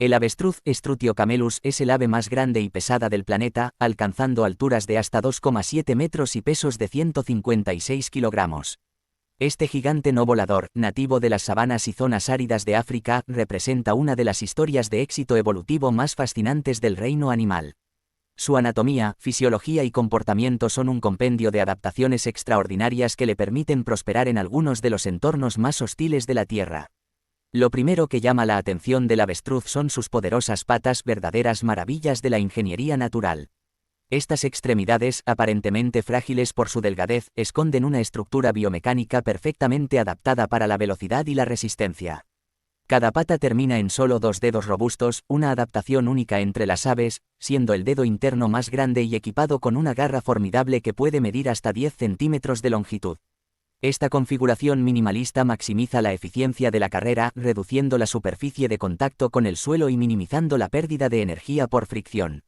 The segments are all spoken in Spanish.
El avestruz Strutiocamelus es el ave más grande y pesada del planeta, alcanzando alturas de hasta 2,7 metros y pesos de 156 kilogramos. Este gigante no volador, nativo de las sabanas y zonas áridas de África, representa una de las historias de éxito evolutivo más fascinantes del reino animal. Su anatomía, fisiología y comportamiento son un compendio de adaptaciones extraordinarias que le permiten prosperar en algunos de los entornos más hostiles de la Tierra. Lo primero que llama la atención del avestruz son sus poderosas patas, verdaderas maravillas de la ingeniería natural. Estas extremidades, aparentemente frágiles por su delgadez, esconden una estructura biomecánica perfectamente adaptada para la velocidad y la resistencia. Cada pata termina en solo 2 dedos robustos, una adaptación única entre las aves, siendo el dedo interno más grande y equipado con una garra formidable que puede medir hasta 10 centímetros de longitud. Esta configuración minimalista maximiza la eficiencia de la carrera, reduciendo la superficie de contacto con el suelo y minimizando la pérdida de energía por fricción.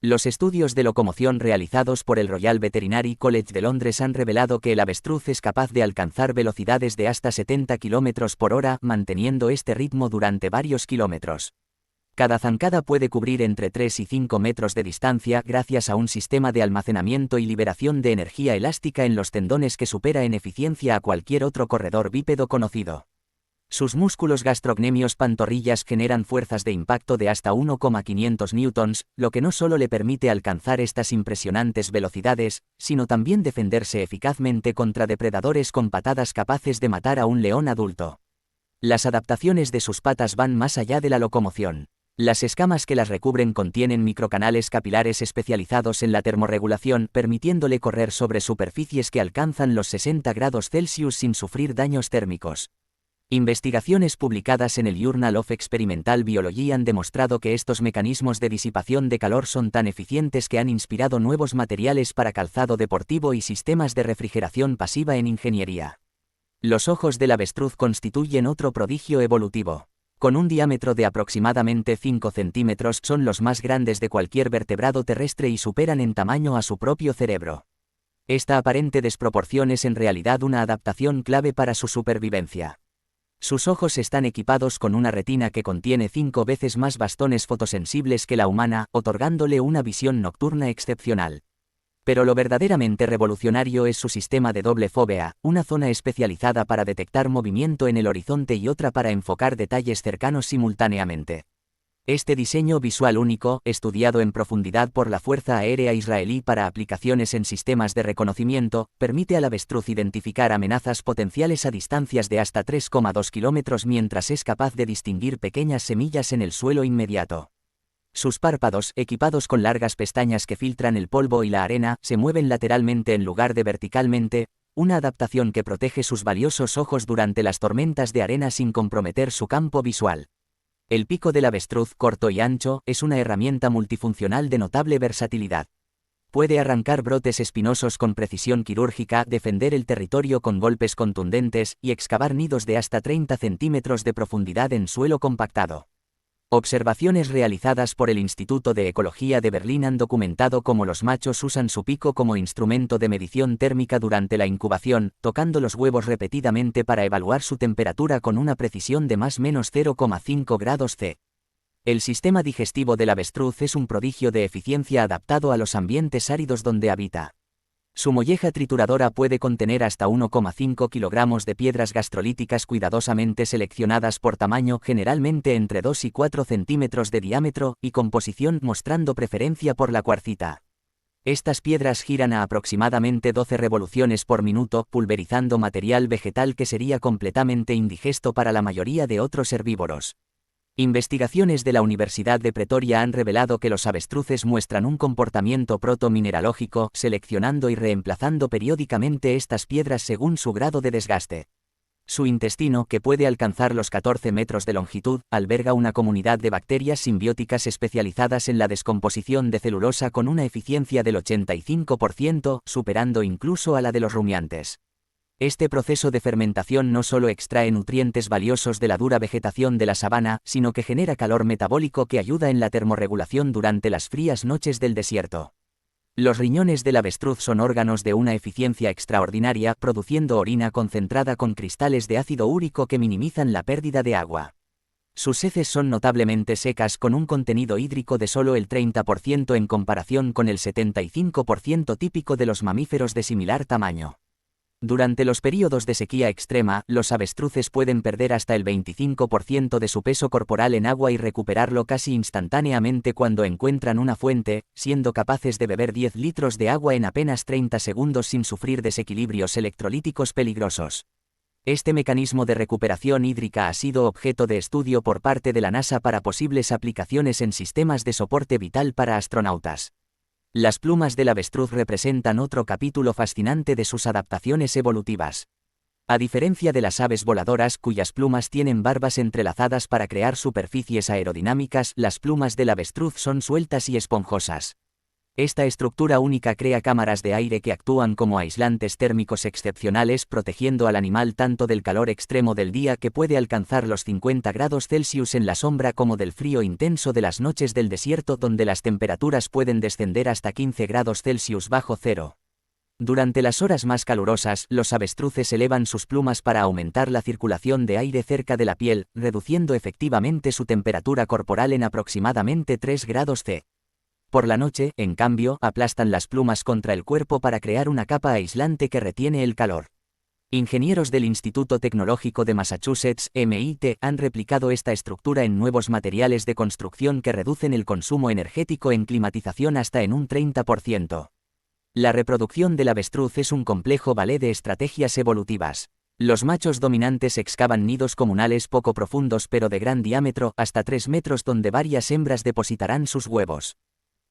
Los estudios de locomoción realizados por el Royal Veterinary College de Londres han revelado que el avestruz es capaz de alcanzar velocidades de hasta 70 km por hora, manteniendo este ritmo durante varios kilómetros. Cada zancada puede cubrir entre 3 y 5 metros de distancia gracias a un sistema de almacenamiento y liberación de energía elástica en los tendones que supera en eficiencia a cualquier otro corredor bípedo conocido. Sus músculos gastrocnemios pantorrillas generan fuerzas de impacto de hasta 1,500 newtons, lo que no solo le permite alcanzar estas impresionantes velocidades, sino también defenderse eficazmente contra depredadores con patadas capaces de matar a un león adulto. Las adaptaciones de sus patas van más allá de la locomoción. Las escamas que las recubren contienen microcanales capilares especializados en la termorregulación, permitiéndole correr sobre superficies que alcanzan los 60 grados Celsius sin sufrir daños térmicos. Investigaciones publicadas en el Journal of Experimental Biology han demostrado que estos mecanismos de disipación de calor son tan eficientes que han inspirado nuevos materiales para calzado deportivo y sistemas de refrigeración pasiva en ingeniería. Los ojos del avestruz constituyen otro prodigio evolutivo. Con un diámetro de aproximadamente 5 centímetros, son los más grandes de cualquier vertebrado terrestre y superan en tamaño a su propio cerebro. Esta aparente desproporción es en realidad una adaptación clave para su supervivencia. Sus ojos están equipados con una retina que contiene 5 veces más bastones fotosensibles que la humana, otorgándole una visión nocturna excepcional. Pero lo verdaderamente revolucionario es su sistema de doble fóvea, una zona especializada para detectar movimiento en el horizonte y otra para enfocar detalles cercanos simultáneamente. Este diseño visual único, estudiado en profundidad por la Fuerza Aérea Israelí para aplicaciones en sistemas de reconocimiento, permite al avestruz identificar amenazas potenciales a distancias de hasta 3,2 kilómetros mientras es capaz de distinguir pequeñas semillas en el suelo inmediato. Sus párpados, equipados con largas pestañas que filtran el polvo y la arena, se mueven lateralmente en lugar de verticalmente, una adaptación que protege sus valiosos ojos durante las tormentas de arena sin comprometer su campo visual. El pico del avestruz, corto y ancho, es una herramienta multifuncional de notable versatilidad. Puede arrancar brotes espinosos con precisión quirúrgica, defender el territorio con golpes contundentes y excavar nidos de hasta 30 centímetros de profundidad en suelo compactado. Observaciones realizadas por el Instituto de Ecología de Berlín han documentado cómo los machos usan su pico como instrumento de medición térmica durante la incubación, tocando los huevos repetidamente para evaluar su temperatura con una precisión de más o menos 0,5 grados C. El sistema digestivo del avestruz es un prodigio de eficiencia adaptado a los ambientes áridos donde habita. Su molleja trituradora puede contener hasta 1,5 kilogramos de piedras gastrolíticas cuidadosamente seleccionadas por tamaño, generalmente entre 2 y 4 centímetros de diámetro, y composición, mostrando preferencia por la cuarcita. Estas piedras giran a aproximadamente 12 revoluciones por minuto, pulverizando material vegetal que sería completamente indigesto para la mayoría de otros herbívoros. Investigaciones de la Universidad de Pretoria han revelado que los avestruces muestran un comportamiento proto-mineralógico, seleccionando y reemplazando periódicamente estas piedras según su grado de desgaste. Su intestino, que puede alcanzar los 14 metros de longitud, alberga una comunidad de bacterias simbióticas especializadas en la descomposición de celulosa con una eficiencia del 85%, superando incluso a la de los rumiantes. Este proceso de fermentación no solo extrae nutrientes valiosos de la dura vegetación de la sabana, sino que genera calor metabólico que ayuda en la termorregulación durante las frías noches del desierto. Los riñones del avestruz son órganos de una eficiencia extraordinaria, produciendo orina concentrada con cristales de ácido úrico que minimizan la pérdida de agua. Sus heces son notablemente secas con un contenido hídrico de solo el 30% en comparación con el 75% típico de los mamíferos de similar tamaño. Durante los períodos de sequía extrema, los avestruces pueden perder hasta el 25% de su peso corporal en agua y recuperarlo casi instantáneamente cuando encuentran una fuente, siendo capaces de beber 10 litros de agua en apenas 30 segundos sin sufrir desequilibrios electrolíticos peligrosos. Este mecanismo de recuperación hídrica ha sido objeto de estudio por parte de la NASA para posibles aplicaciones en sistemas de soporte vital para astronautas. Las plumas del avestruz representan otro capítulo fascinante de sus adaptaciones evolutivas. A diferencia de las aves voladoras cuyas plumas tienen barbas entrelazadas para crear superficies aerodinámicas, las plumas del avestruz son sueltas y esponjosas. Esta estructura única crea cámaras de aire que actúan como aislantes térmicos excepcionales, protegiendo al animal tanto del calor extremo del día que puede alcanzar los 50 grados Celsius en la sombra como del frío intenso de las noches del desierto donde las temperaturas pueden descender hasta 15 grados Celsius bajo cero. Durante las horas más calurosas, los avestruces elevan sus plumas para aumentar la circulación de aire cerca de la piel, reduciendo efectivamente su temperatura corporal en aproximadamente 3 grados C. Por la noche, en cambio, aplastan las plumas contra el cuerpo para crear una capa aislante que retiene el calor. Ingenieros del Instituto Tecnológico de Massachusetts, MIT, han replicado esta estructura en nuevos materiales de construcción que reducen el consumo energético en climatización hasta en un 30%. La reproducción del avestruz es un complejo ballet de estrategias evolutivas. Los machos dominantes excavan nidos comunales poco profundos pero de gran diámetro, hasta 3 metros, donde varias hembras depositarán sus huevos.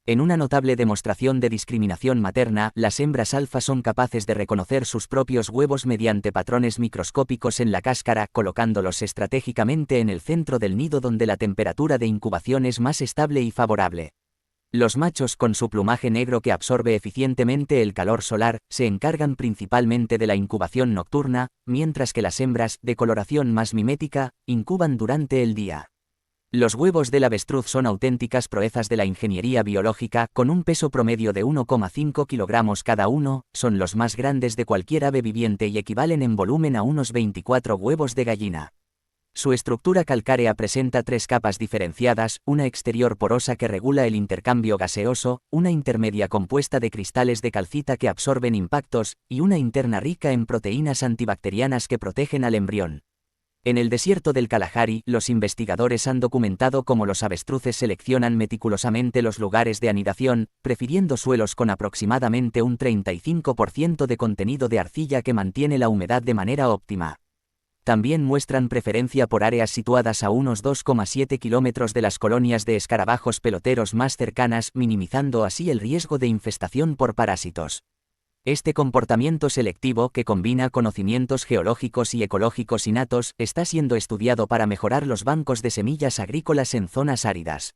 En una notable demostración de discriminación materna, las hembras alfa son capaces de reconocer sus propios huevos mediante patrones microscópicos en la cáscara, colocándolos estratégicamente en el centro del nido donde la temperatura de incubación es más estable y favorable. Los machos, con su plumaje negro que absorbe eficientemente el calor solar, se encargan principalmente de la incubación nocturna, mientras que las hembras, de coloración más mimética, incuban durante el día. Los huevos del avestruz son auténticas proezas de la ingeniería biológica, con un peso promedio de 1,5 kilogramos cada uno, son los más grandes de cualquier ave viviente y equivalen en volumen a unos 24 huevos de gallina. Su estructura calcárea presenta 3 capas diferenciadas, una exterior porosa que regula el intercambio gaseoso, una intermedia compuesta de cristales de calcita que absorben impactos, y una interna rica en proteínas antibacterianas que protegen al embrión. En el desierto del Kalahari, los investigadores han documentado cómo los avestruces seleccionan meticulosamente los lugares de anidación, prefiriendo suelos con aproximadamente un 35% de contenido de arcilla que mantiene la humedad de manera óptima. También muestran preferencia por áreas situadas a unos 2,7 kilómetros de las colonias de escarabajos peloteros más cercanas, minimizando así el riesgo de infestación por parásitos. Este comportamiento selectivo, que combina conocimientos geológicos y ecológicos innatos, está siendo estudiado para mejorar los bancos de semillas agrícolas en zonas áridas.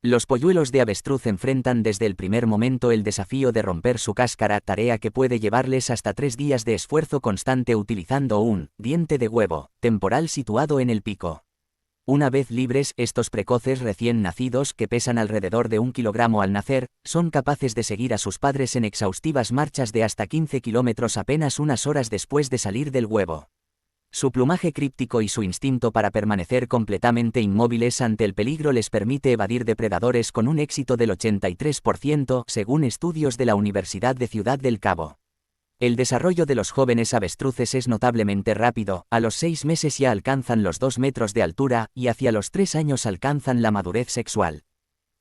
Los polluelos de avestruz enfrentan desde el primer momento el desafío de romper su cáscara, tarea que puede llevarles hasta 3 días de esfuerzo constante utilizando un diente de huevo temporal situado en el pico. Una vez libres, estos precoces recién nacidos, que pesan alrededor de 1 kilogramo al nacer, son capaces de seguir a sus padres en exhaustivas marchas de hasta 15 kilómetros apenas unas horas después de salir del huevo. Su plumaje críptico y su instinto para permanecer completamente inmóviles ante el peligro les permite evadir depredadores con un éxito del 83%, según estudios de la Universidad de Ciudad del Cabo. El desarrollo de los jóvenes avestruces es notablemente rápido, a los 6 meses ya alcanzan los 2 metros de altura, y hacia los 3 años alcanzan la madurez sexual.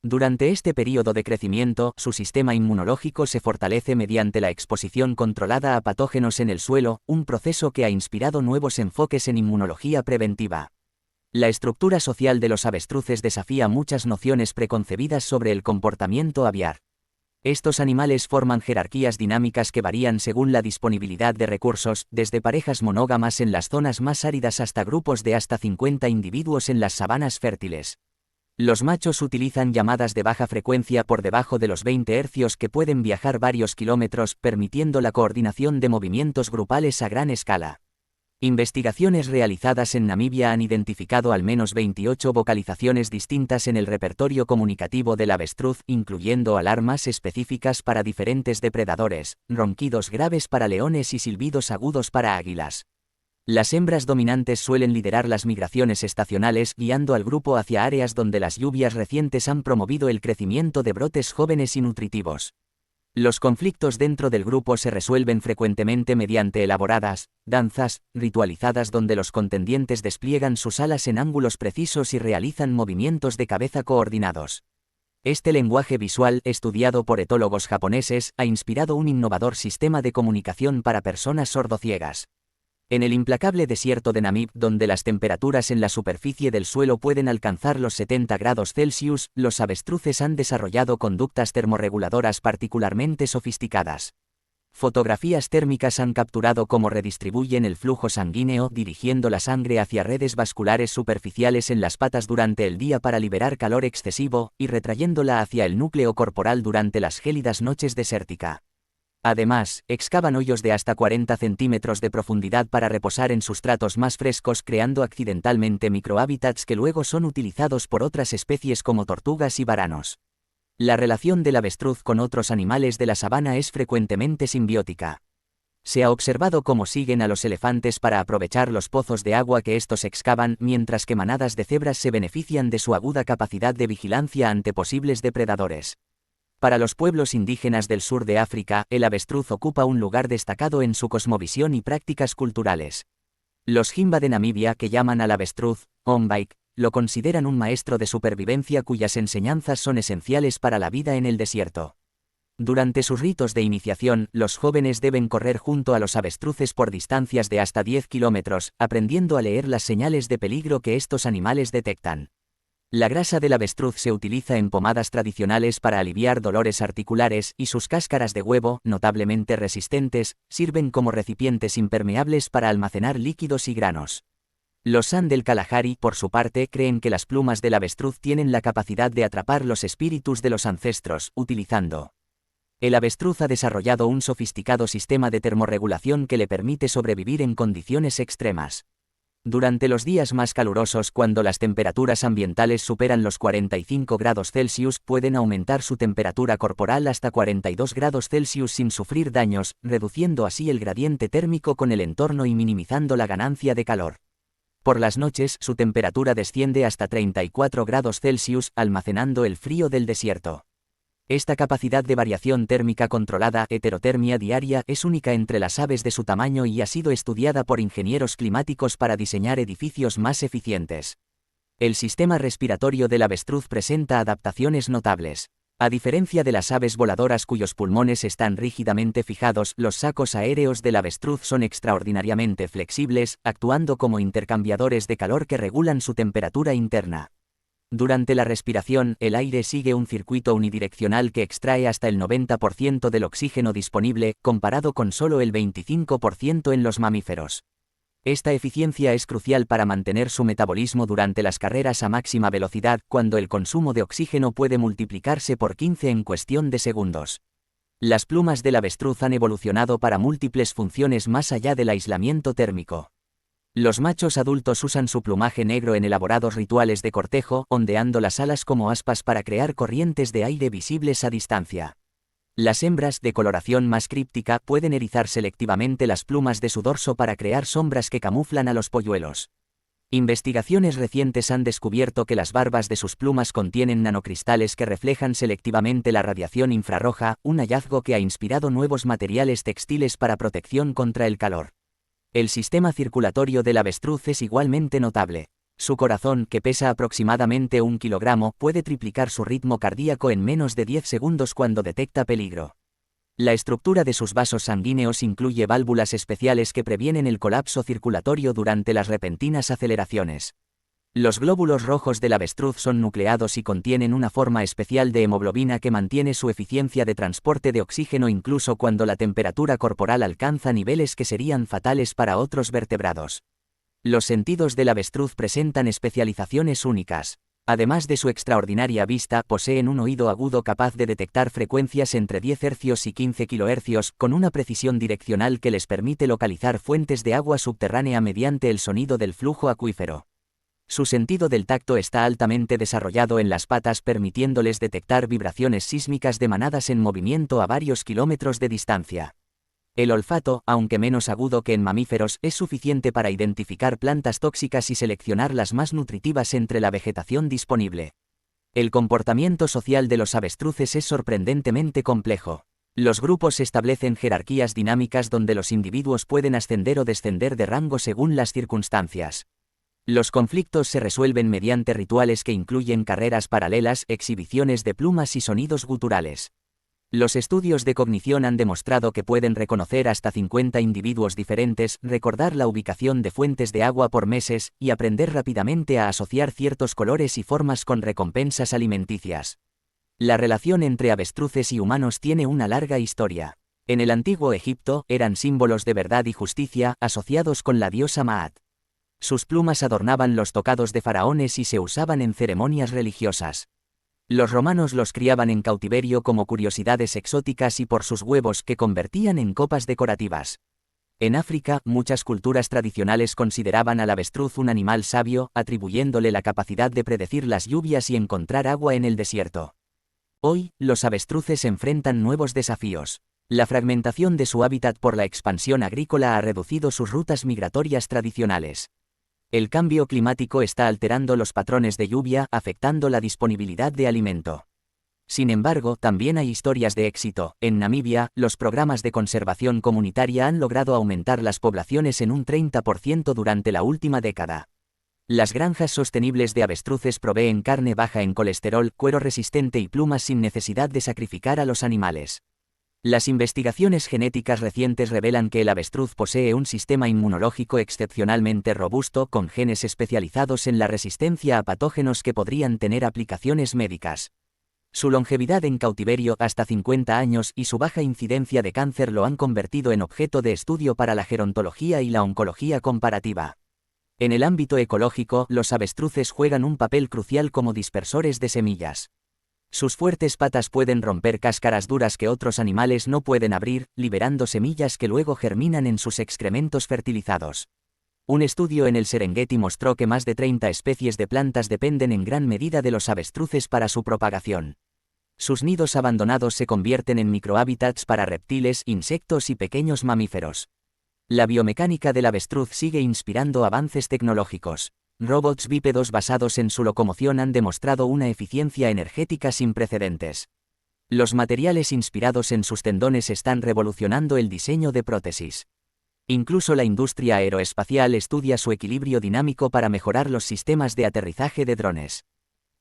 Durante este periodo de crecimiento, su sistema inmunológico se fortalece mediante la exposición controlada a patógenos en el suelo, un proceso que ha inspirado nuevos enfoques en inmunología preventiva. La estructura social de los avestruces desafía muchas nociones preconcebidas sobre el comportamiento aviar. Estos animales forman jerarquías dinámicas que varían según la disponibilidad de recursos, desde parejas monógamas en las zonas más áridas hasta grupos de hasta 50 individuos en las sabanas fértiles. Los machos utilizan llamadas de baja frecuencia por debajo de los 20 hercios que pueden viajar varios kilómetros, permitiendo la coordinación de movimientos grupales a gran escala. Investigaciones realizadas en Namibia han identificado al menos 28 vocalizaciones distintas en el repertorio comunicativo del avestruz, incluyendo alarmas específicas para diferentes depredadores, ronquidos graves para leones y silbidos agudos para águilas. Las hembras dominantes suelen liderar las migraciones estacionales, guiando al grupo hacia áreas donde las lluvias recientes han promovido el crecimiento de brotes jóvenes y nutritivos. Los conflictos dentro del grupo se resuelven frecuentemente mediante elaboradas danzas ritualizadas donde los contendientes despliegan sus alas en ángulos precisos y realizan movimientos de cabeza coordinados. Este lenguaje visual, estudiado por etólogos japoneses, ha inspirado un innovador sistema de comunicación para personas sordociegas. En el implacable desierto de Namib, donde las temperaturas en la superficie del suelo pueden alcanzar los 70 grados Celsius, los avestruces han desarrollado conductas termorreguladoras particularmente sofisticadas. Fotografías térmicas han capturado cómo redistribuyen el flujo sanguíneo, dirigiendo la sangre hacia redes vasculares superficiales en las patas durante el día para liberar calor excesivo, y retrayéndola hacia el núcleo corporal durante las gélidas noches desérticas. Además, excavan hoyos de hasta 40 centímetros de profundidad para reposar en sustratos más frescos, creando accidentalmente microhábitats que luego son utilizados por otras especies como tortugas y varanos. La relación del avestruz con otros animales de la sabana es frecuentemente simbiótica. Se ha observado cómo siguen a los elefantes para aprovechar los pozos de agua que estos excavan, mientras que manadas de cebras se benefician de su aguda capacidad de vigilancia ante posibles depredadores. Para los pueblos indígenas del sur de África, el avestruz ocupa un lugar destacado en su cosmovisión y prácticas culturales. Los Himba de Namibia, que llaman al avestruz Ombaik, lo consideran un maestro de supervivencia cuyas enseñanzas son esenciales para la vida en el desierto. Durante sus ritos de iniciación, los jóvenes deben correr junto a los avestruces por distancias de hasta 10 kilómetros, aprendiendo a leer las señales de peligro que estos animales detectan. La grasa del avestruz se utiliza en pomadas tradicionales para aliviar dolores articulares y sus cáscaras de huevo, notablemente resistentes, sirven como recipientes impermeables para almacenar líquidos y granos. Los San del Kalahari, por su parte, creen que las plumas del avestruz tienen la capacidad de atrapar los espíritus de los ancestros, utilizando. El avestruz ha desarrollado un sofisticado sistema de termorregulación que le permite sobrevivir en condiciones extremas. Durante los días más calurosos, cuando las temperaturas ambientales superan los 45 grados Celsius, pueden aumentar su temperatura corporal hasta 42 grados Celsius sin sufrir daños, reduciendo así el gradiente térmico con el entorno y minimizando la ganancia de calor. Por las noches, su temperatura desciende hasta 34 grados Celsius, almacenando el frío del desierto. Esta capacidad de variación térmica controlada, heterotermia diaria, es única entre las aves de su tamaño y ha sido estudiada por ingenieros climáticos para diseñar edificios más eficientes. El sistema respiratorio del avestruz presenta adaptaciones notables. A diferencia de las aves voladoras cuyos pulmones están rígidamente fijados, los sacos aéreos del avestruz son extraordinariamente flexibles, actuando como intercambiadores de calor que regulan su temperatura interna. Durante la respiración, el aire sigue un circuito unidireccional que extrae hasta el 90% del oxígeno disponible, comparado con solo el 25% en los mamíferos. Esta eficiencia es crucial para mantener su metabolismo durante las carreras a máxima velocidad, cuando el consumo de oxígeno puede multiplicarse por 15 en cuestión de segundos. Las plumas del avestruz han evolucionado para múltiples funciones más allá del aislamiento térmico. Los machos adultos usan su plumaje negro en elaborados rituales de cortejo, ondeando las alas como aspas para crear corrientes de aire visibles a distancia. Las hembras, de coloración más críptica, pueden erizar selectivamente las plumas de su dorso para crear sombras que camuflan a los polluelos. Investigaciones recientes han descubierto que las barbas de sus plumas contienen nanocristales que reflejan selectivamente la radiación infrarroja, un hallazgo que ha inspirado nuevos materiales textiles para protección contra el calor. El sistema circulatorio del avestruz es igualmente notable. Su corazón, que pesa aproximadamente 1 kilogramo, puede triplicar su ritmo cardíaco en menos de 10 segundos cuando detecta peligro. La estructura de sus vasos sanguíneos incluye válvulas especiales que previenen el colapso circulatorio durante las repentinas aceleraciones. Los glóbulos rojos del avestruz son nucleados y contienen una forma especial de hemoglobina que mantiene su eficiencia de transporte de oxígeno incluso cuando la temperatura corporal alcanza niveles que serían fatales para otros vertebrados. Los sentidos del avestruz presentan especializaciones únicas. Además de su extraordinaria vista, poseen un oído agudo capaz de detectar frecuencias entre 10 Hz y 15 kHz, con una precisión direccional que les permite localizar fuentes de agua subterránea mediante el sonido del flujo acuífero. Su sentido del tacto está altamente desarrollado en las patas, permitiéndoles detectar vibraciones sísmicas de manadas en movimiento a varios kilómetros de distancia. El olfato, aunque menos agudo que en mamíferos, es suficiente para identificar plantas tóxicas y seleccionar las más nutritivas entre la vegetación disponible. El comportamiento social de los avestruces es sorprendentemente complejo. Los grupos establecen jerarquías dinámicas donde los individuos pueden ascender o descender de rango según las circunstancias. Los conflictos se resuelven mediante rituales que incluyen carreras paralelas, exhibiciones de plumas y sonidos guturales. Los estudios de cognición han demostrado que pueden reconocer hasta 50 individuos diferentes, recordar la ubicación de fuentes de agua por meses, y aprender rápidamente a asociar ciertos colores y formas con recompensas alimenticias. La relación entre avestruces y humanos tiene una larga historia. En el antiguo Egipto, eran símbolos de verdad y justicia, asociados con la diosa Maat. Sus plumas adornaban los tocados de faraones y se usaban en ceremonias religiosas. Los romanos los criaban en cautiverio como curiosidades exóticas y por sus huevos que convertían en copas decorativas. En África, muchas culturas tradicionales consideraban al avestruz un animal sabio, atribuyéndole la capacidad de predecir las lluvias y encontrar agua en el desierto. Hoy, los avestruces enfrentan nuevos desafíos. La fragmentación de su hábitat por la expansión agrícola ha reducido sus rutas migratorias tradicionales. El cambio climático está alterando los patrones de lluvia, afectando la disponibilidad de alimento. Sin embargo, también hay historias de éxito. En Namibia, los programas de conservación comunitaria han logrado aumentar las poblaciones en un 30% durante la última década. Las granjas sostenibles de avestruces proveen carne baja en colesterol, cuero resistente y plumas sin necesidad de sacrificar a los animales. Las investigaciones genéticas recientes revelan que el avestruz posee un sistema inmunológico excepcionalmente robusto con genes especializados en la resistencia a patógenos que podrían tener aplicaciones médicas. Su longevidad en cautiverio, hasta 50 años, y su baja incidencia de cáncer lo han convertido en objeto de estudio para la gerontología y la oncología comparativa. En el ámbito ecológico, los avestruces juegan un papel crucial como dispersores de semillas. Sus fuertes patas pueden romper cáscaras duras que otros animales no pueden abrir, liberando semillas que luego germinan en sus excrementos fertilizados. Un estudio en el Serengeti mostró que más de 30 especies de plantas dependen en gran medida de los avestruces para su propagación. Sus nidos abandonados se convierten en microhábitats para reptiles, insectos y pequeños mamíferos. La biomecánica del avestruz sigue inspirando avances tecnológicos. Robots bípedos basados en su locomoción han demostrado una eficiencia energética sin precedentes. Los materiales inspirados en sus tendones están revolucionando el diseño de prótesis. Incluso la industria aeroespacial estudia su equilibrio dinámico para mejorar los sistemas de aterrizaje de drones.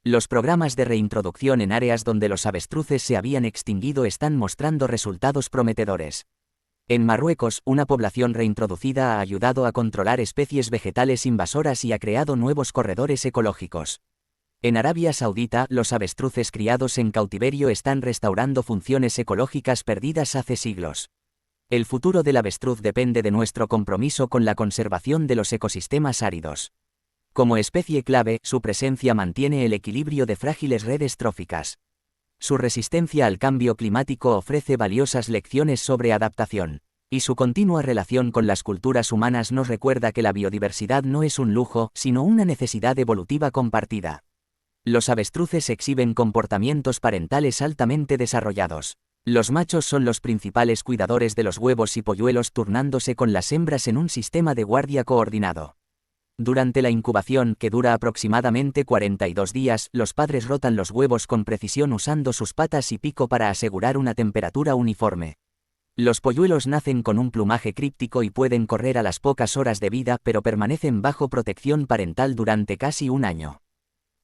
Los programas de reintroducción en áreas donde los avestruces se habían extinguido están mostrando resultados prometedores. En Marruecos, una población reintroducida ha ayudado a controlar especies vegetales invasoras y ha creado nuevos corredores ecológicos. En Arabia Saudita, los avestruces criados en cautiverio están restaurando funciones ecológicas perdidas hace siglos. El futuro del avestruz depende de nuestro compromiso con la conservación de los ecosistemas áridos. Como especie clave, su presencia mantiene el equilibrio de frágiles redes tróficas. Su resistencia al cambio climático ofrece valiosas lecciones sobre adaptación, y su continua relación con las culturas humanas nos recuerda que la biodiversidad no es un lujo, sino una necesidad evolutiva compartida. Los avestruces exhiben comportamientos parentales altamente desarrollados. Los machos son los principales cuidadores de los huevos y polluelos, turnándose con las hembras en un sistema de guardia coordinado. Durante la incubación, que dura aproximadamente 42 días, los padres rotan los huevos con precisión usando sus patas y pico para asegurar una temperatura uniforme. Los polluelos nacen con un plumaje críptico y pueden correr a las pocas horas de vida, pero permanecen bajo protección parental durante casi un año.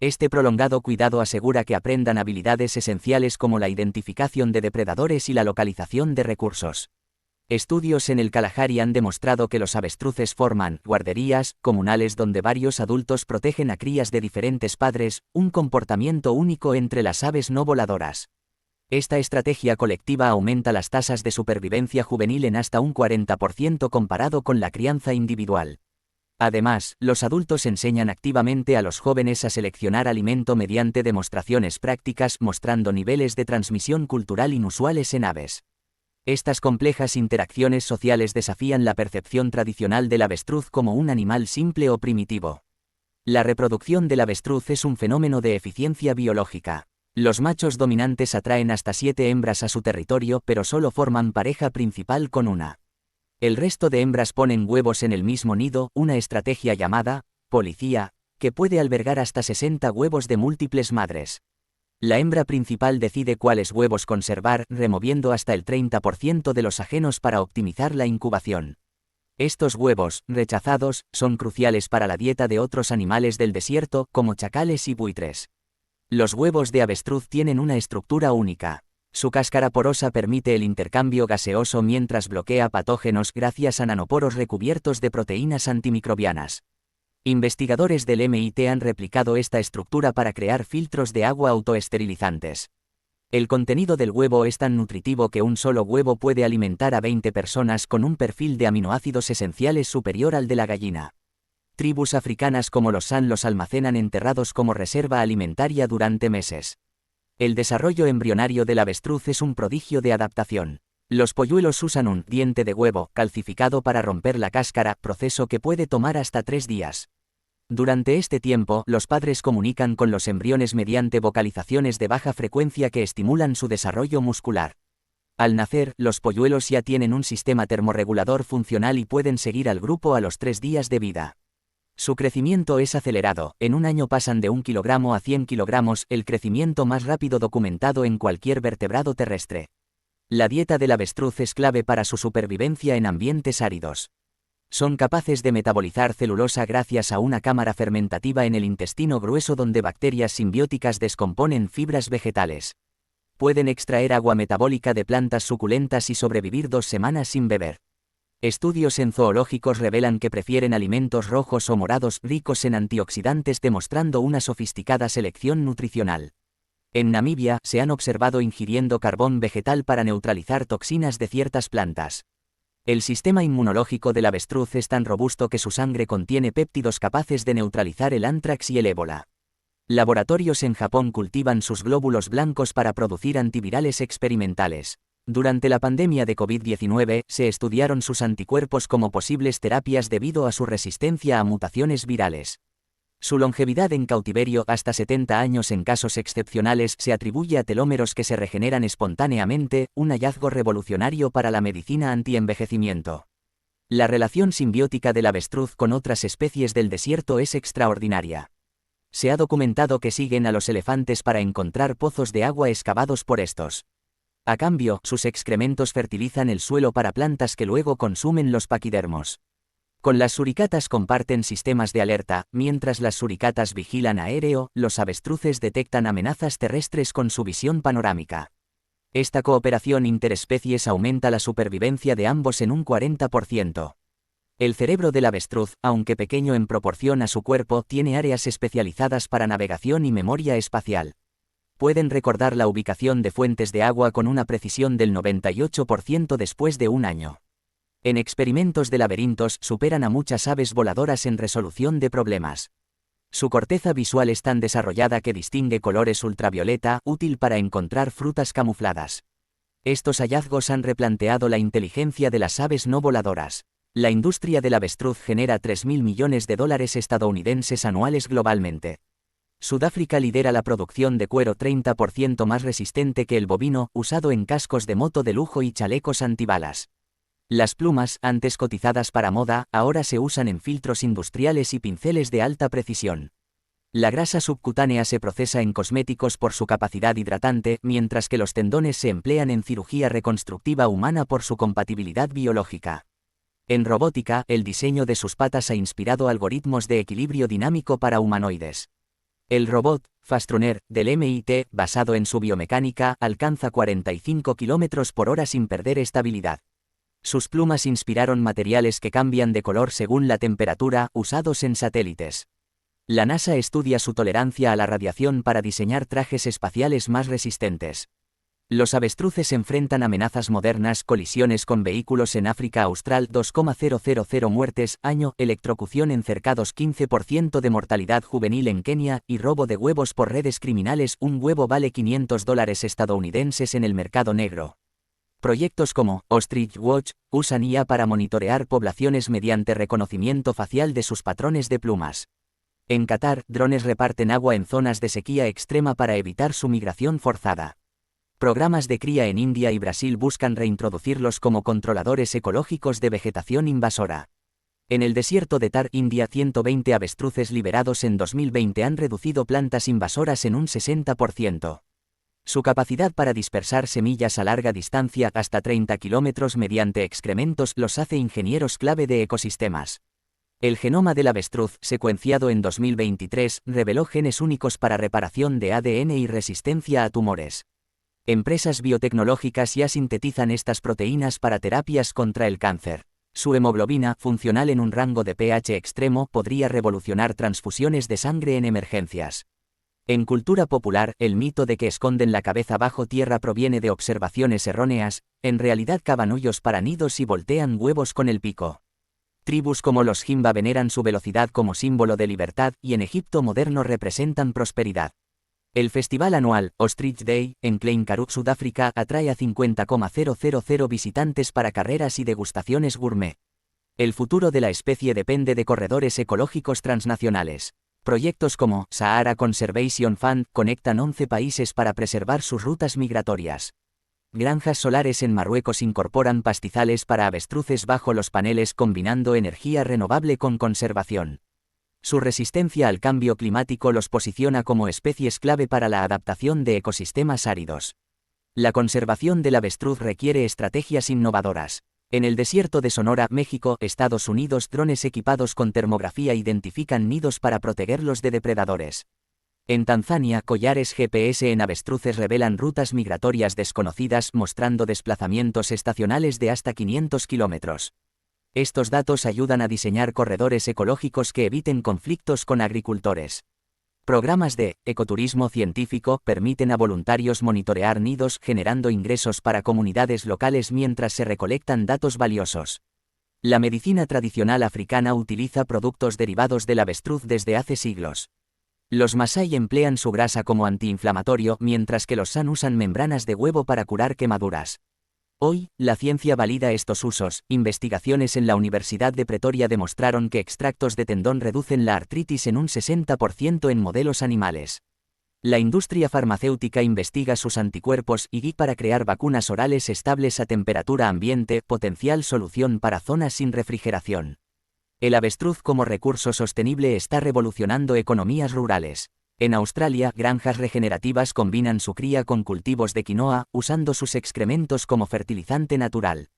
Este prolongado cuidado asegura que aprendan habilidades esenciales como la identificación de depredadores y la localización de recursos. Estudios en el Kalahari han demostrado que los avestruces forman guarderías comunales donde varios adultos protegen a crías de diferentes padres, un comportamiento único entre las aves no voladoras. Esta estrategia colectiva aumenta las tasas de supervivencia juvenil en hasta un 40% comparado con la crianza individual. Además, los adultos enseñan activamente a los jóvenes a seleccionar alimento mediante demostraciones prácticas, mostrando niveles de transmisión cultural inusuales en aves. Estas complejas interacciones sociales desafían la percepción tradicional del avestruz como un animal simple o primitivo. La reproducción del avestruz es un fenómeno de eficiencia biológica. Los machos dominantes atraen hasta 7 hembras a su territorio, pero solo forman pareja principal con una. El resto de hembras ponen huevos en el mismo nido, una estrategia llamada policía, que puede albergar hasta 60 huevos de múltiples madres. La hembra principal decide cuáles huevos conservar, removiendo hasta el 30% de los ajenos para optimizar la incubación. Estos huevos, rechazados, son cruciales para la dieta de otros animales del desierto, como chacales y buitres. Los huevos de avestruz tienen una estructura única. Su cáscara porosa permite el intercambio gaseoso mientras bloquea patógenos gracias a nanoporos recubiertos de proteínas antimicrobianas. Investigadores del MIT han replicado esta estructura para crear filtros de agua autoesterilizantes. El contenido del huevo es tan nutritivo que un solo huevo puede alimentar a 20 personas con un perfil de aminoácidos esenciales superior al de la gallina. Tribus africanas como los San los almacenan enterrados como reserva alimentaria durante meses. El desarrollo embrionario del avestruz es un prodigio de adaptación. Los polluelos usan un diente de huevo calcificado para romper la cáscara, proceso que puede tomar hasta 3 días. Durante este tiempo, los padres comunican con los embriones mediante vocalizaciones de baja frecuencia que estimulan su desarrollo muscular. Al nacer, los polluelos ya tienen un sistema termorregulador funcional y pueden seguir al grupo a los 3 días de vida. Su crecimiento es acelerado, en un año pasan de 1 kilogramo a 100 kilogramos, el crecimiento más rápido documentado en cualquier vertebrado terrestre. La dieta del avestruz es clave para su supervivencia en ambientes áridos. Son capaces de metabolizar celulosa gracias a una cámara fermentativa en el intestino grueso donde bacterias simbióticas descomponen fibras vegetales. Pueden extraer agua metabólica de plantas suculentas y sobrevivir 2 semanas sin beber. Estudios en zoológicos revelan que prefieren alimentos rojos o morados ricos en antioxidantes, demostrando una sofisticada selección nutricional. En Namibia, se han observado ingiriendo carbón vegetal para neutralizar toxinas de ciertas plantas. El sistema inmunológico del avestruz es tan robusto que su sangre contiene péptidos capaces de neutralizar el ántrax y el ébola. Laboratorios en Japón cultivan sus glóbulos blancos para producir antivirales experimentales. Durante la pandemia de COVID-19, se estudiaron sus anticuerpos como posibles terapias debido a su resistencia a mutaciones virales. Su longevidad en cautiverio, hasta 70 años en casos excepcionales, se atribuye a telómeros que se regeneran espontáneamente, un hallazgo revolucionario para la medicina antienvejecimiento. La relación simbiótica del avestruz con otras especies del desierto es extraordinaria. Se ha documentado que siguen a los elefantes para encontrar pozos de agua excavados por estos. A cambio, sus excrementos fertilizan el suelo para plantas que luego consumen los paquidermos. Con las suricatas comparten sistemas de alerta, mientras las suricatas vigilan aéreo, los avestruces detectan amenazas terrestres con su visión panorámica. Esta cooperación interespecies aumenta la supervivencia de ambos en un 40%. El cerebro del avestruz, aunque pequeño en proporción a su cuerpo, tiene áreas especializadas para navegación y memoria espacial. Pueden recordar la ubicación de fuentes de agua con una precisión del 98% después de un año. En experimentos de laberintos superan a muchas aves voladoras en resolución de problemas. Su corteza visual es tan desarrollada que distingue colores ultravioleta, útil para encontrar frutas camufladas. Estos hallazgos han replanteado la inteligencia de las aves no voladoras. La industria del avestruz genera $3.000 millones estadounidenses anuales globalmente. Sudáfrica lidera la producción de cuero 30% más resistente que el bovino, usado en cascos de moto de lujo y chalecos antibalas. Las plumas, antes cotizadas para moda, ahora se usan en filtros industriales y pinceles de alta precisión. La grasa subcutánea se procesa en cosméticos por su capacidad hidratante, mientras que los tendones se emplean en cirugía reconstructiva humana por su compatibilidad biológica. En robótica, el diseño de sus patas ha inspirado algoritmos de equilibrio dinámico para humanoides. El robot, Fastrunner, del MIT, basado en su biomecánica, alcanza 45 km/h sin perder estabilidad. Sus plumas inspiraron materiales que cambian de color según la temperatura, usados en satélites. La NASA estudia su tolerancia a la radiación para diseñar trajes espaciales más resistentes. Los avestruces enfrentan amenazas modernas, colisiones con vehículos en África Austral, 2,000 muertes, año, electrocución en cercados, 15% de mortalidad juvenil en Kenia, y robo de huevos por redes criminales. Un huevo vale $500 estadounidenses en el mercado negro. Proyectos como Ostrich Watch usan IA para monitorear poblaciones mediante reconocimiento facial de sus patrones de plumas. En Qatar, drones reparten agua en zonas de sequía extrema para evitar su migración forzada. Programas de cría en India y Brasil buscan reintroducirlos como controladores ecológicos de vegetación invasora. En el desierto de Thar, India, 120 avestruces liberados en 2020 han reducido plantas invasoras en un 60%. Su capacidad para dispersar semillas a larga distancia, hasta 30 kilómetros mediante excrementos, los hace ingenieros clave de ecosistemas. El genoma del avestruz, secuenciado en 2023, reveló genes únicos para reparación de ADN y resistencia a tumores. Empresas biotecnológicas ya sintetizan estas proteínas para terapias contra el cáncer. Su hemoglobina, funcional en un rango de pH extremo, podría revolucionar transfusiones de sangre en emergencias. En cultura popular, el mito de que esconden la cabeza bajo tierra proviene de observaciones erróneas. En realidad cavan hoyos para nidos y voltean huevos con el pico. Tribus como los Himba veneran su velocidad como símbolo de libertad, y en Egipto moderno representan prosperidad. El festival anual, Ostrich Day, en Klein Karoo, Sudáfrica, atrae a 50,000 visitantes para carreras y degustaciones gourmet. El futuro de la especie depende de corredores ecológicos transnacionales. Proyectos como Sahara Conservation Fund conectan 11 países para preservar sus rutas migratorias. Granjas solares en Marruecos incorporan pastizales para avestruces bajo los paneles, combinando energía renovable con conservación. Su resistencia al cambio climático los posiciona como especies clave para la adaptación de ecosistemas áridos. La conservación del avestruz requiere estrategias innovadoras. En el desierto de Sonora, México, Estados Unidos, drones equipados con termografía identifican nidos para protegerlos de depredadores. En Tanzania, collares GPS en avestruces revelan rutas migratorias desconocidas, mostrando desplazamientos estacionales de hasta 500 kilómetros. Estos datos ayudan a diseñar corredores ecológicos que eviten conflictos con agricultores. Programas de ecoturismo científico permiten a voluntarios monitorear nidos, generando ingresos para comunidades locales mientras se recolectan datos valiosos. La medicina tradicional africana utiliza productos derivados del avestruz desde hace siglos. Los Masái emplean su grasa como antiinflamatorio, mientras que los San usan membranas de huevo para curar quemaduras. Hoy, la ciencia valida estos usos. Investigaciones en la Universidad de Pretoria demostraron que extractos de tendón reducen la artritis en un 60% en modelos animales. La industria farmacéutica investiga sus anticuerpos IgG para crear vacunas orales estables a temperatura ambiente, potencial solución para zonas sin refrigeración. El avestruz como recurso sostenible está revolucionando economías rurales. En Australia, granjas regenerativas combinan su cría con cultivos de quinoa, usando sus excrementos como fertilizante natural.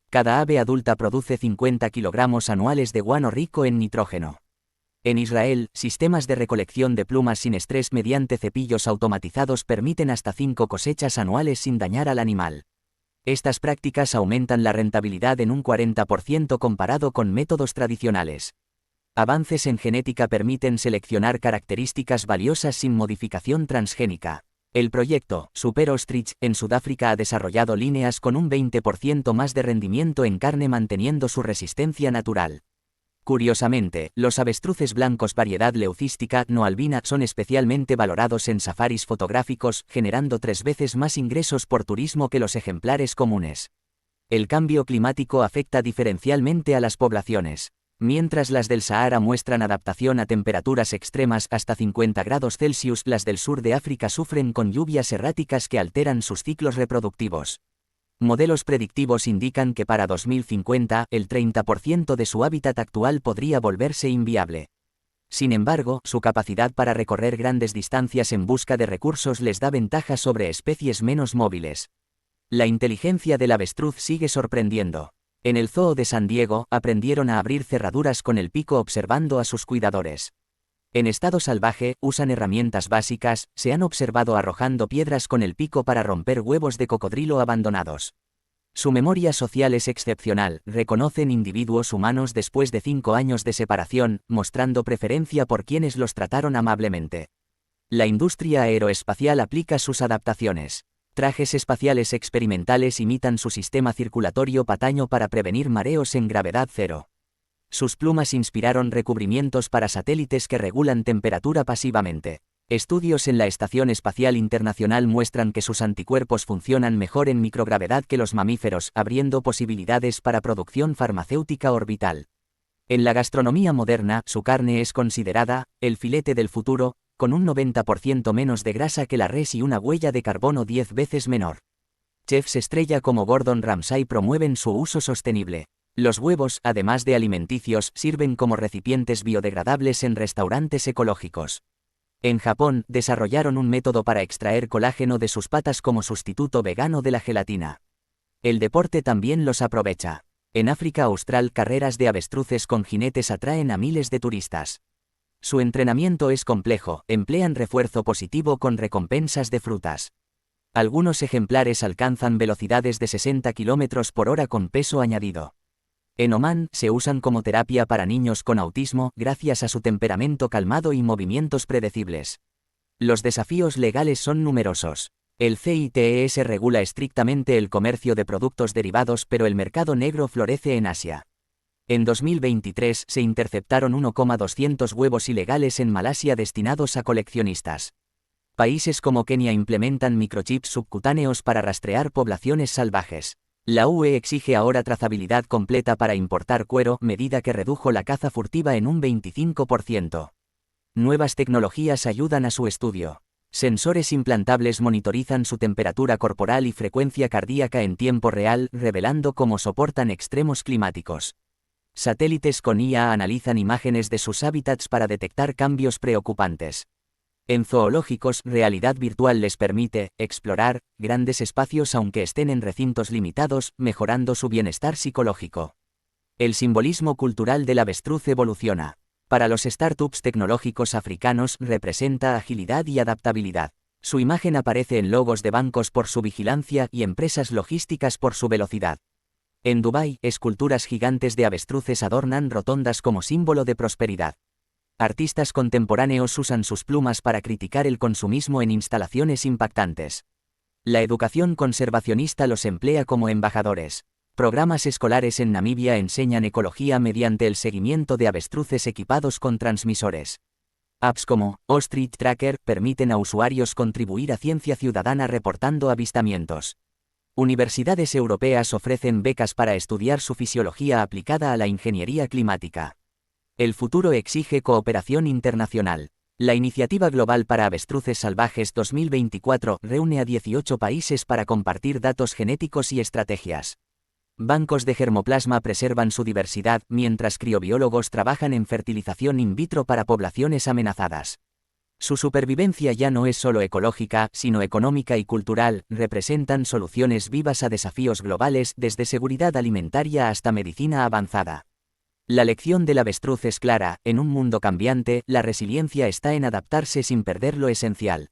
Cada ave adulta produce 50 kilogramos anuales de guano rico en nitrógeno. En Israel, sistemas de recolección de plumas sin estrés mediante cepillos automatizados permiten hasta 5 cosechas anuales sin dañar al animal. Estas prácticas aumentan la rentabilidad en un 40% comparado con métodos tradicionales. Avances en genética permiten seleccionar características valiosas sin modificación transgénica. El proyecto Super Ostrich en Sudáfrica ha desarrollado líneas con un 20% más de rendimiento en carne manteniendo su resistencia natural. Curiosamente, los avestruces blancos variedad leucística no albina son especialmente valorados en safaris fotográficos, generando 3 veces más ingresos por turismo que los ejemplares comunes. El cambio climático afecta diferencialmente a las poblaciones. Mientras las del Sahara muestran adaptación a temperaturas extremas hasta 50 grados Celsius, las del sur de África sufren con lluvias erráticas que alteran sus ciclos reproductivos. Modelos predictivos indican que para 2050, el 30% de su hábitat actual podría volverse inviable. Sin embargo, su capacidad para recorrer grandes distancias en busca de recursos les da ventaja sobre especies menos móviles. La inteligencia del avestruz sigue sorprendiendo. En el Zoo de San Diego, aprendieron a abrir cerraduras con el pico observando a sus cuidadores. En estado salvaje, usan herramientas básicas, se han observado arrojando piedras con el pico para romper huevos de cocodrilo abandonados. Su memoria social es excepcional, reconocen individuos humanos después de 5 años de separación, mostrando preferencia por quienes los trataron amablemente. La industria aeroespacial aplica sus adaptaciones. Trajes espaciales experimentales imitan su sistema circulatorio pataño para prevenir mareos en gravedad cero. Sus plumas inspiraron recubrimientos para satélites que regulan temperatura pasivamente. Estudios en la Estación Espacial Internacional muestran que sus anticuerpos funcionan mejor en microgravedad que los mamíferos, abriendo posibilidades para producción farmacéutica orbital. En la gastronomía moderna, su carne es considerada el filete del futuro, con un 90% menos de grasa que la res y una huella de carbono 10 veces menor. Chefs estrella como Gordon Ramsay promueven su uso sostenible. Los huevos, además de alimenticios, sirven como recipientes biodegradables en restaurantes ecológicos. En Japón, desarrollaron un método para extraer colágeno de sus patas como sustituto vegano de la gelatina. El deporte también los aprovecha. En África Austral, carreras de avestruces con jinetes atraen a miles de turistas. Su entrenamiento es complejo, emplean refuerzo positivo con recompensas de frutas. Algunos ejemplares alcanzan velocidades de 60 km por hora con peso añadido. En Omán, se usan como terapia para niños con autismo, gracias a su temperamento calmado y movimientos predecibles. Los desafíos legales son numerosos. El CITES regula estrictamente el comercio de productos derivados, pero el mercado negro florece en Asia. En 2023 se interceptaron 1,200 huevos ilegales en Malasia destinados a coleccionistas. Países como Kenia implementan microchips subcutáneos para rastrear poblaciones salvajes. La UE exige ahora trazabilidad completa para importar cuero, medida que redujo la caza furtiva en un 25%. Nuevas tecnologías ayudan a su estudio. Sensores implantables monitorizan su temperatura corporal y frecuencia cardíaca en tiempo real, revelando cómo soportan extremos climáticos. Satélites con IA analizan imágenes de sus hábitats para detectar cambios preocupantes. En zoológicos, realidad virtual les permite explorar grandes espacios aunque estén en recintos limitados, mejorando su bienestar psicológico. El simbolismo cultural del avestruz evoluciona. Para los startups tecnológicos africanos representa agilidad y adaptabilidad. Su imagen aparece en logos de bancos por su vigilancia y empresas logísticas por su velocidad. En Dubái, esculturas gigantes de avestruces adornan rotondas como símbolo de prosperidad. Artistas contemporáneos usan sus plumas para criticar el consumismo en instalaciones impactantes. La educación conservacionista los emplea como embajadores. Programas escolares en Namibia enseñan ecología mediante el seguimiento de avestruces equipados con transmisores. Apps como Ostrich Tracker permiten a usuarios contribuir a ciencia ciudadana reportando avistamientos. Universidades europeas ofrecen becas para estudiar su fisiología aplicada a la ingeniería climática. El futuro exige cooperación internacional. La Iniciativa Global para Avestruces Salvajes 2024 reúne a 18 países para compartir datos genéticos y estrategias. Bancos de germoplasma preservan su diversidad, mientras criobiólogos trabajan en fertilización in vitro para poblaciones amenazadas. Su supervivencia ya no es solo ecológica, sino económica y cultural, representan soluciones vivas a desafíos globales, desde seguridad alimentaria hasta medicina avanzada. La lección del avestruz es clara: en un mundo cambiante, la resiliencia está en adaptarse sin perder lo esencial.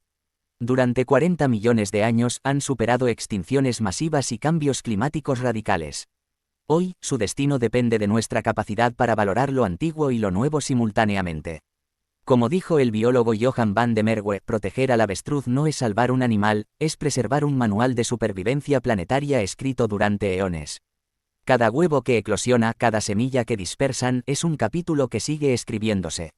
Durante 40 millones de años han superado extinciones masivas y cambios climáticos radicales. Hoy, su destino depende de nuestra capacidad para valorar lo antiguo y lo nuevo simultáneamente. Como dijo el biólogo Johan van de Merwe, proteger al avestruz no es salvar un animal, es preservar un manual de supervivencia planetaria escrito durante eones. Cada huevo que eclosiona, cada semilla que dispersan, es un capítulo que sigue escribiéndose.